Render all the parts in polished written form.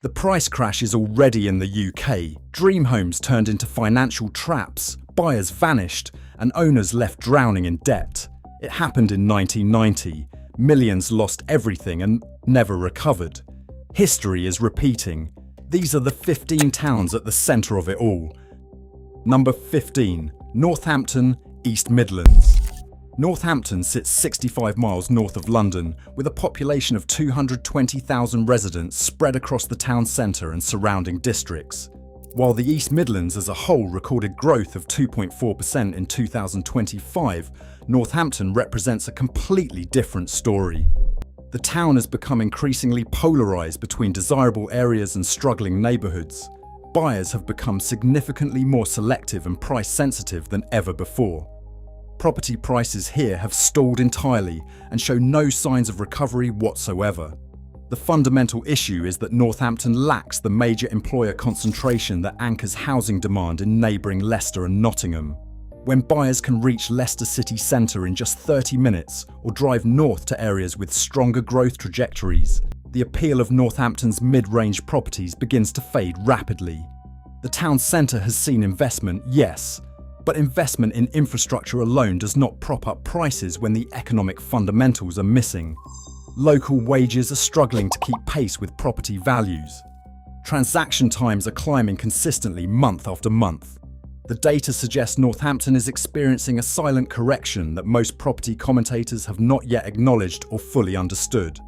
The price crash is already in the UK. Dream homes turned into financial traps, buyers vanished, and owners left drowning in debt. It happened in 1990. Millions lost everything and never recovered. History is repeating. These are the 15 towns at the centre of it all. Number 15. Northampton, East Midlands. Northampton sits 65 miles north of London, with a population of 220,000 residents spread across the town centre and surrounding districts. While the East Midlands as a whole recorded growth of 2.4% in 2025, Northampton represents a completely different story. The town has become increasingly polarised between desirable areas and struggling neighbourhoods. Buyers have become significantly more selective and price-sensitive than ever before. Property prices here have stalled entirely and show no signs of recovery whatsoever. The fundamental issue is that Northampton lacks the major employer concentration that anchors housing demand in neighbouring Leicester and Nottingham. When buyers can reach Leicester city centre in just 30 minutes or drive north to areas with stronger growth trajectories, the appeal of Northampton's mid-range properties begins to fade rapidly. The town centre has seen investment, yes, but investment in infrastructure alone does not prop up prices when the economic fundamentals are missing. Local wages are struggling to keep pace with property values. Transaction times are climbing consistently month after month. The data suggests Northampton is experiencing a silent correction that most property commentators have not yet acknowledged or fully understood.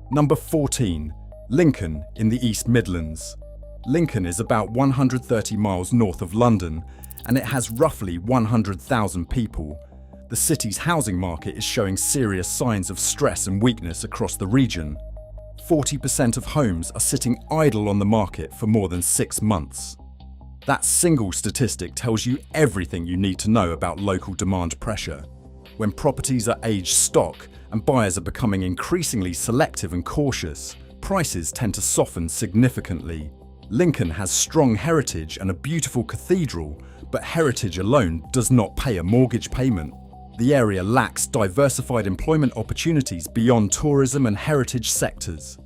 Number 14. Lincoln in the East Midlands. Lincoln is about 130 miles north of London, and it has roughly 100,000 people. The city's housing market is showing serious signs of stress and weakness across the region. 40% of homes are sitting idle on the market for more than 6 months. That single statistic tells you everything you need to know about local demand pressure. When properties are aged stock and buyers are becoming increasingly selective and cautious, prices tend to soften significantly. Lincoln has strong heritage and a beautiful cathedral, but heritage alone does not pay a mortgage payment. The area lacks diversified employment opportunities beyond tourism and heritage sectors.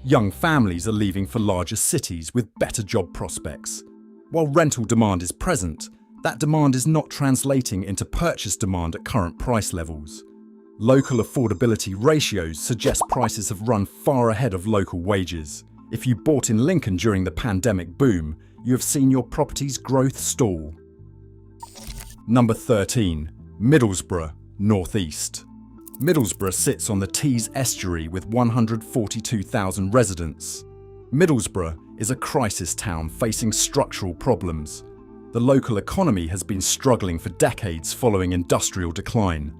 Young families are leaving for larger cities with better job prospects. While rental demand is present, that demand is not translating into purchase demand at current price levels. Local affordability ratios suggest prices have run far ahead of local wages. If you bought in Lincoln during the pandemic boom, you have seen your property's growth stall. Number 13. Middlesbrough, North East. Middlesbrough sits on the Tees estuary with 142,000 residents. Middlesbrough is a crisis town facing structural problems. The local economy has been struggling for decades following industrial decline.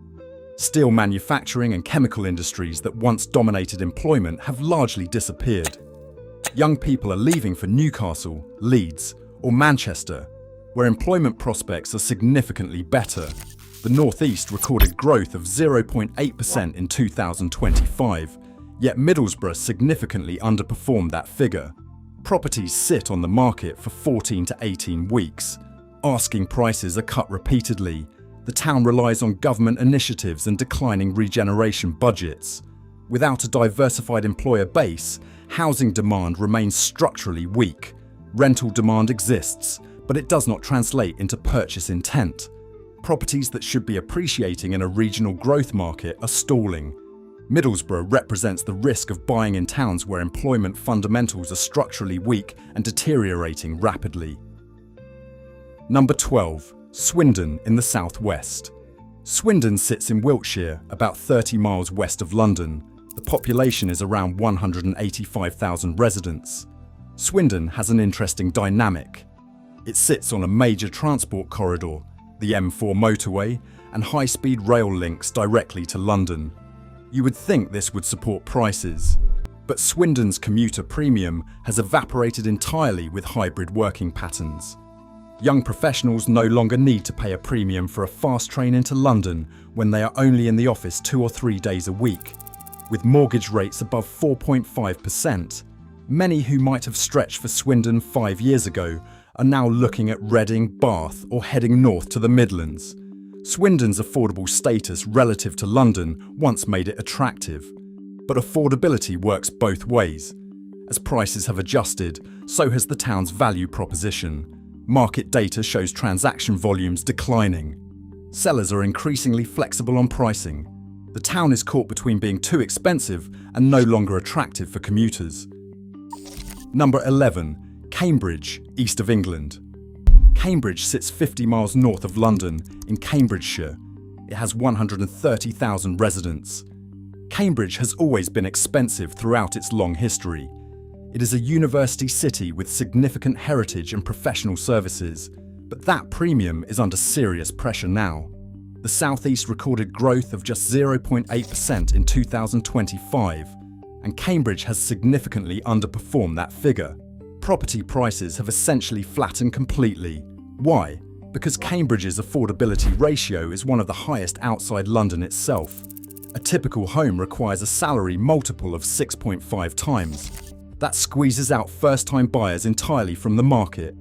Steel manufacturing and chemical industries that once dominated employment have largely disappeared. Young people are leaving for Newcastle, Leeds, or Manchester, where employment prospects are significantly better. The North East recorded growth of 0.8% in 2025, yet Middlesbrough significantly underperformed that figure. Properties sit on the market for 14 to 18 weeks. Asking prices are cut repeatedly. The town relies on government initiatives and declining regeneration budgets. Without a diversified employer base, housing demand remains structurally weak. Rental demand exists, but it does not translate into purchase intent. Properties that should be appreciating in a regional growth market are stalling. Middlesbrough represents the risk of buying in towns where employment fundamentals are structurally weak and deteriorating rapidly. Number 12. Swindon in the southwest. Swindon sits in Wiltshire, about 30 miles west of London. The population is around 185,000 residents. Swindon has an interesting dynamic. It sits on a major transport corridor, the M4 motorway, and high-speed rail links directly to London. You would think this would support prices, but Swindon's commuter premium has evaporated entirely with hybrid working patterns. Young professionals no longer need to pay a premium for a fast train into London when they are only in the office 2 or 3 days a week. With mortgage rates above 4.5%, many who might have stretched for Swindon 5 years ago are now looking at Reading, Bath, or heading north to the Midlands. Swindon's affordable status relative to London once made it attractive, but affordability works both ways. As prices have adjusted, so has the town's value proposition. Market data shows transaction volumes declining. Sellers are increasingly flexible on pricing. The town is caught between being too expensive and no longer attractive for commuters. Number 11. Cambridge, east of England. Cambridge sits 50 miles north of London in Cambridgeshire. It has 130,000 residents. Cambridge has always been expensive throughout its long history. It is a university city with significant heritage and professional services, but that premium is under serious pressure now. The southeast recorded growth of just 0.8% in 2025, and Cambridge has significantly underperformed that figure. Property prices have essentially flattened completely. Why? Because Cambridge's affordability ratio is one of the highest outside London itself. A typical home requires a salary multiple of 6.5 times. That squeezes out first-time buyers entirely from the market.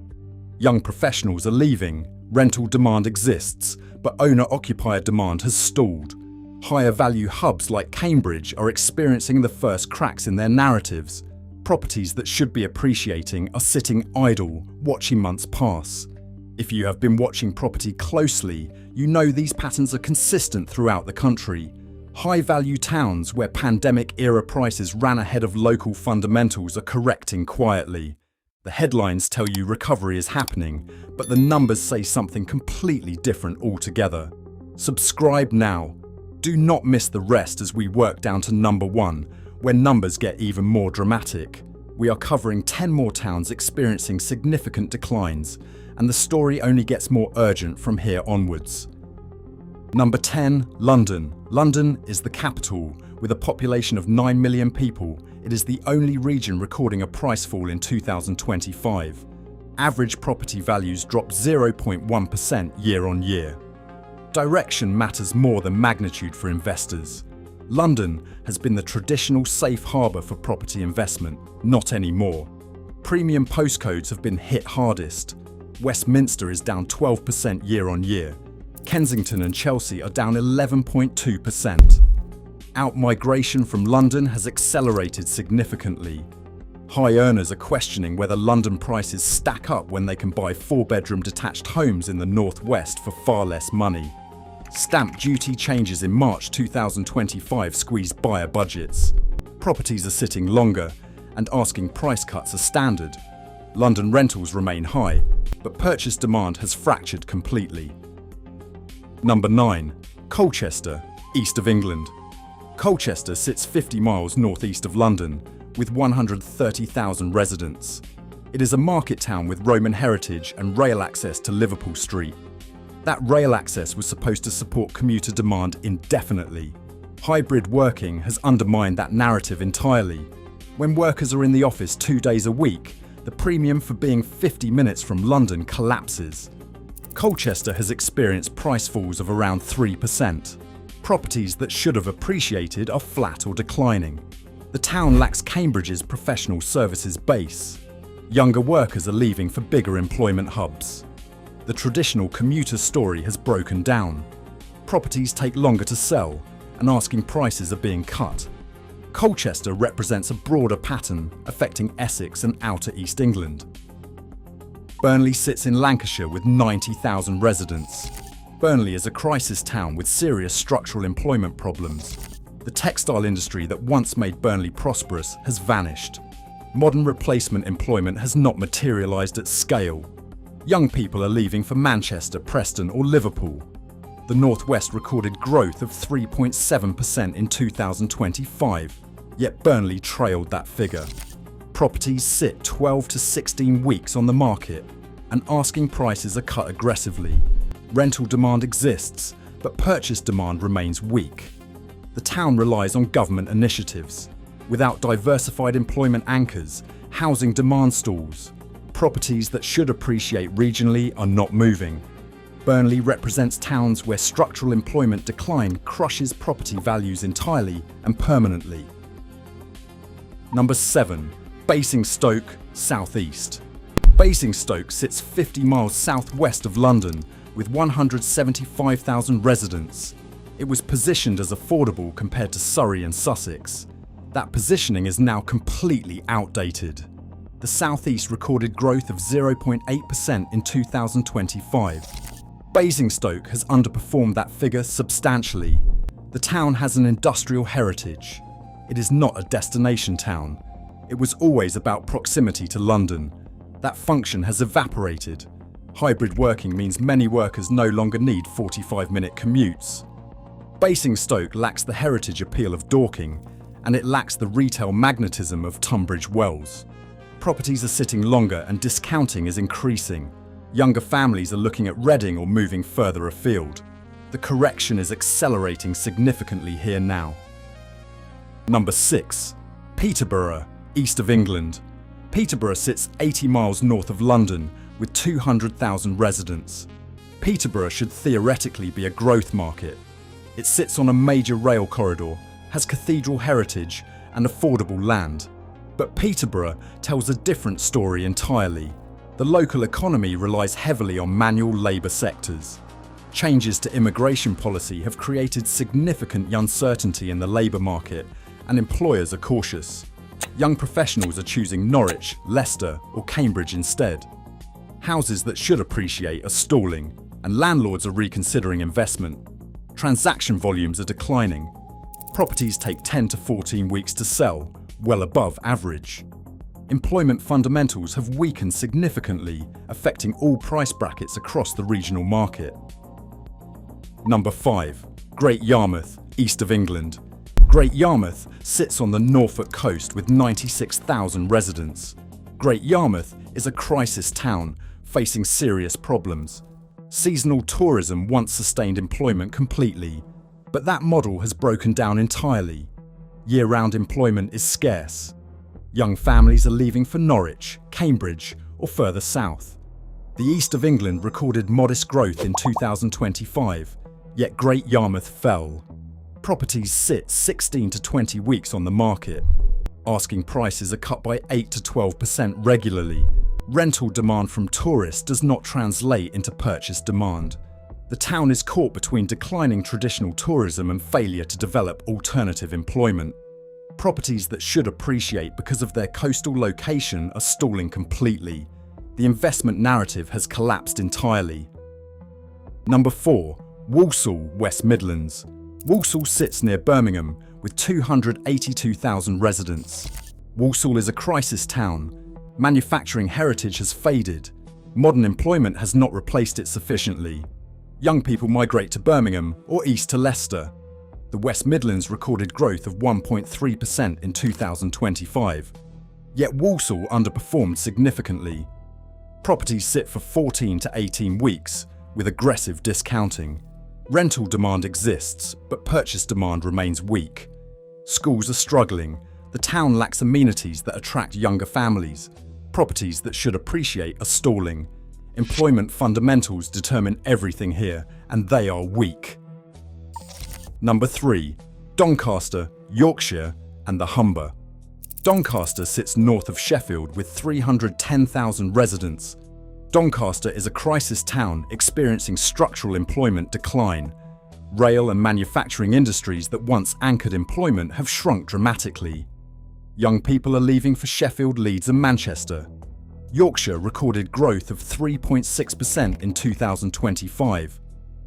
Young professionals are leaving, rental demand exists, but owner-occupier demand has stalled. Higher-value hubs like Cambridge are experiencing the first cracks in their narratives. Properties that should be appreciating are sitting idle, watching months pass. If you have been watching property closely, you know these patterns are consistent throughout the country. High-value towns where pandemic-era prices ran ahead of local fundamentals are correcting quietly. The headlines tell you recovery is happening, but the numbers say something completely different altogether. Subscribe now. Do not miss the rest as we work down to number 1, where numbers get even more dramatic. We are covering 10 more towns experiencing significant declines, and the story only gets more urgent from here onwards. Number 10, London. London is the capital. With a population of 9 million people, it is the only region recording a price fall in 2025. Average property values dropped 0.1% year on year. Direction matters more than magnitude for investors. London has been the traditional safe harbour for property investment, not anymore. Premium postcodes have been hit hardest. Westminster is down 12% year on year. Kensington and Chelsea are down 11.2%. Out-migration from London has accelerated significantly. High earners are questioning whether London prices stack up when they can buy 4-bedroom detached homes in the northwest for far less money. Stamp duty changes in March 2025 squeezed buyer budgets. Properties are sitting longer, and asking price cuts are standard. London rentals remain high, but purchase demand has fractured completely. Number 9. Colchester, east of England. Colchester sits 50 miles northeast of London, with 130,000 residents. It is a market town with Roman heritage and rail access to Liverpool Street. That rail access was supposed to support commuter demand indefinitely. Hybrid working has undermined that narrative entirely. When workers are in the office 2 days a week, the premium for being 50 minutes from London collapses. Colchester has experienced price falls of around 3%. Properties that should have appreciated are flat or declining. The town lacks Cambridge's professional services base. Younger workers are leaving for bigger employment hubs. The traditional commuter story has broken down. Properties take longer to sell, and asking prices are being cut. Colchester represents a broader pattern affecting Essex and Outer East England. Burnley sits in Lancashire with 90,000 residents. Burnley is a crisis town with serious structural employment problems. The textile industry that once made Burnley prosperous has vanished. Modern replacement employment has not materialised at scale. Young people are leaving for Manchester, Preston or Liverpool. The Northwest recorded growth of 3.7% in 2025, yet Burnley trailed that figure. Properties sit 12 to 16 weeks on the market, and asking prices are cut aggressively. Rental demand exists, but purchase demand remains weak. The town relies on government initiatives. Without diversified employment anchors, housing demand stalls. Properties that should appreciate regionally are not moving. Burnley represents towns where structural employment decline crushes property values entirely and permanently. Number 7. Basingstoke, southeast. Basingstoke sits 50 miles southwest of London with 175,000 residents. It was positioned as affordable compared to Surrey and Sussex. That positioning is now completely outdated. The southeast recorded growth of 0.8% in 2025. Basingstoke has underperformed that figure substantially. The town has an industrial heritage. It is not a destination town. It was always about proximity to London. That function has evaporated. Hybrid working means many workers no longer need 45-minute commutes. Basingstoke lacks the heritage appeal of Dorking, and it lacks the retail magnetism of Tunbridge Wells. Properties are sitting longer and discounting is increasing. Younger families are looking at Reading or moving further afield. The correction is accelerating significantly here now. Number 6. Peterborough, east of England. Peterborough sits 80 miles north of London with 200,000 residents. Peterborough should theoretically be a growth market. It sits on a major rail corridor, has cathedral heritage and affordable land. But Peterborough tells a different story entirely. The local economy relies heavily on manual labour sectors. Changes to immigration policy have created significant uncertainty in the labour market, and employers are cautious. Young professionals are choosing Norwich, Leicester or Cambridge instead. Houses that should appreciate are stalling, and landlords are reconsidering investment. Transaction volumes are declining. Properties take 10 to 14 weeks to sell, well above average. Employment fundamentals have weakened significantly, affecting all price brackets across the regional market. Number 5. Great Yarmouth, east of England. Great Yarmouth sits on the Norfolk coast with 96,000 residents. Great Yarmouth is a crisis town facing serious problems. Seasonal tourism once sustained employment completely, but that model has broken down entirely. Year-round employment is scarce. Young families are leaving for Norwich, Cambridge or further south. The east of England recorded modest growth in 2025, yet Great Yarmouth fell. Properties sit 16 to 20 weeks on the market. Asking prices are cut by 8 to 12% regularly. Rental demand from tourists does not translate into purchase demand. The town is caught between declining traditional tourism and failure to develop alternative employment. Properties that should appreciate because of their coastal location are stalling completely. The investment narrative has collapsed entirely. Number 4. Walsall, West Midlands. Walsall sits near Birmingham with 282,000 residents. Walsall is a crisis town. Manufacturing heritage has faded. Modern employment has not replaced it sufficiently. Young people migrate to Birmingham or east to Leicester. The West Midlands recorded growth of 1.3% in 2025. Yet Walsall underperformed significantly. Properties sit for 14 to 18 weeks with aggressive discounting. Rental demand exists, but purchase demand remains weak. Schools are struggling. The town lacks amenities that attract younger families. Properties that should appreciate are stalling. Employment fundamentals determine everything here, and they are weak. Number 3. Doncaster, Yorkshire and the Humber. Doncaster sits north of Sheffield with 310,000 residents. Doncaster is a crisis town experiencing structural employment decline. Rail and manufacturing industries that once anchored employment have shrunk dramatically. Young people are leaving for Sheffield, Leeds and Manchester. Yorkshire recorded growth of 3.6% in 2025,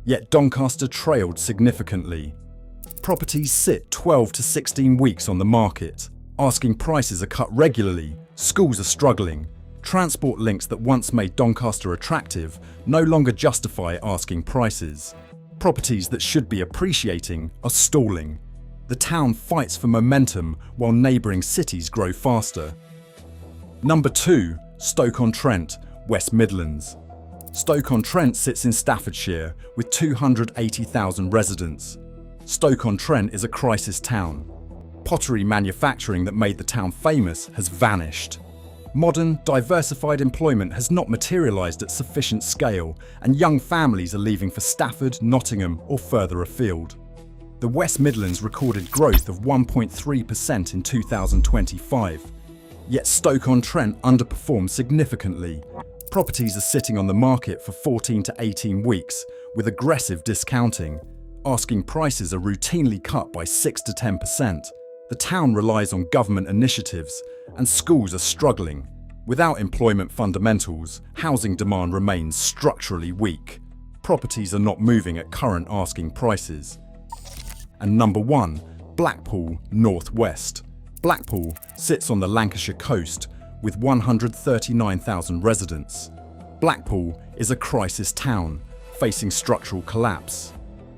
yet Doncaster trailed significantly. Properties sit 12 to 16 weeks on the market. Asking prices are cut regularly. Schools are struggling. Transport links that once made Doncaster attractive no longer justify asking prices. Properties that should be appreciating are stalling. The town fights for momentum while neighbouring cities grow faster. Number 2. Stoke-on-Trent, West Midlands. Stoke-on-Trent sits in Staffordshire with 280,000 residents. Stoke-on-Trent is a crisis town. Pottery manufacturing that made the town famous has vanished. Modern, diversified employment has not materialised at sufficient scale, and young families are leaving for Stafford, Nottingham or further afield. The West Midlands recorded growth of 1.3% in 2025, yet Stoke-on-Trent underperformed significantly. Properties are sitting on the market for 14 to 18 weeks with aggressive discounting. Asking prices are routinely cut by 6 to 10%. The town relies on government initiatives, and schools are struggling. Without employment fundamentals, housing demand remains structurally weak. Properties are not moving at current asking prices. And number 1, Blackpool, Northwest. Blackpool sits on the Lancashire coast with 139,000 residents. Blackpool is a crisis town, facing structural collapse.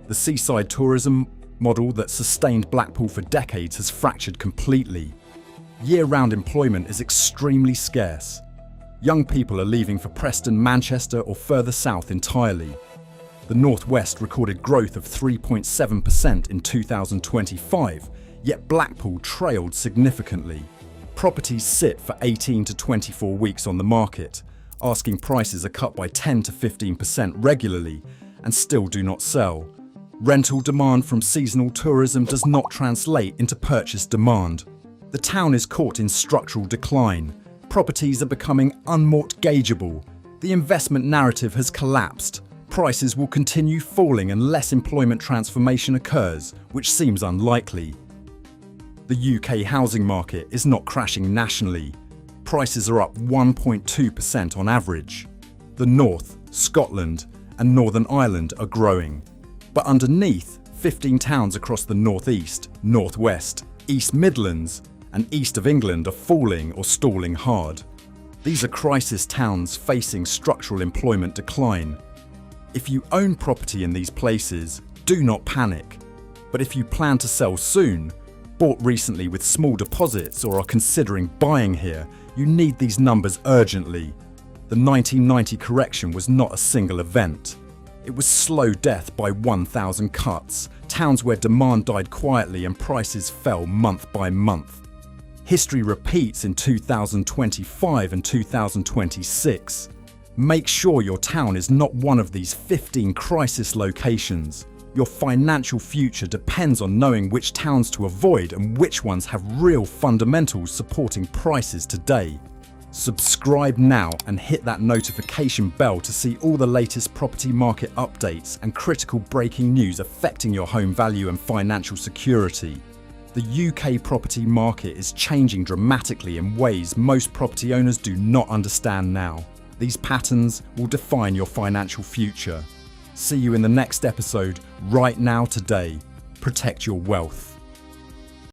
The seaside tourism model that sustained Blackpool for decades has fractured completely. Year-round employment is extremely scarce. Young people are leaving for Preston, Manchester or further south entirely. The Northwest recorded growth of 3.7% in 2025, yet Blackpool trailed significantly. Properties sit for 18 to 24 weeks on the market. Asking prices are cut by 10 to 15% regularly and still do not sell. Rental demand from seasonal tourism does not translate into purchase demand. The town is caught in structural decline. Properties are becoming unmortgageable. The investment narrative has collapsed. Prices will continue falling unless employment transformation occurs, which seems unlikely. The UK housing market is not crashing nationally. Prices are up 1.2% on average. The North, Scotland, and Northern Ireland are growing. But underneath, 15 towns across the North East, North West, East Midlands, and East of England are falling or stalling hard. These are crisis towns facing structural employment decline. If you own property in these places, do not panic. But if you plan to sell soon, bought recently with small deposits or are considering buying here, you need these numbers urgently. The 1990 correction was not a single event. It was slow death by 1,000 cuts, towns where demand died quietly and prices fell month by month. History repeats in 2025 and 2026. Make sure your town is not one of these 15 crisis locations. Your financial future depends on knowing which towns to avoid and which ones have real fundamentals supporting prices today. Subscribe now and hit that notification bell to see all the latest property market updates and critical breaking news affecting your home value and financial security. The UK property market is changing dramatically in ways most property owners do not understand now. These patterns will define your financial future. See you in the next episode. Right now, today. Protect your wealth.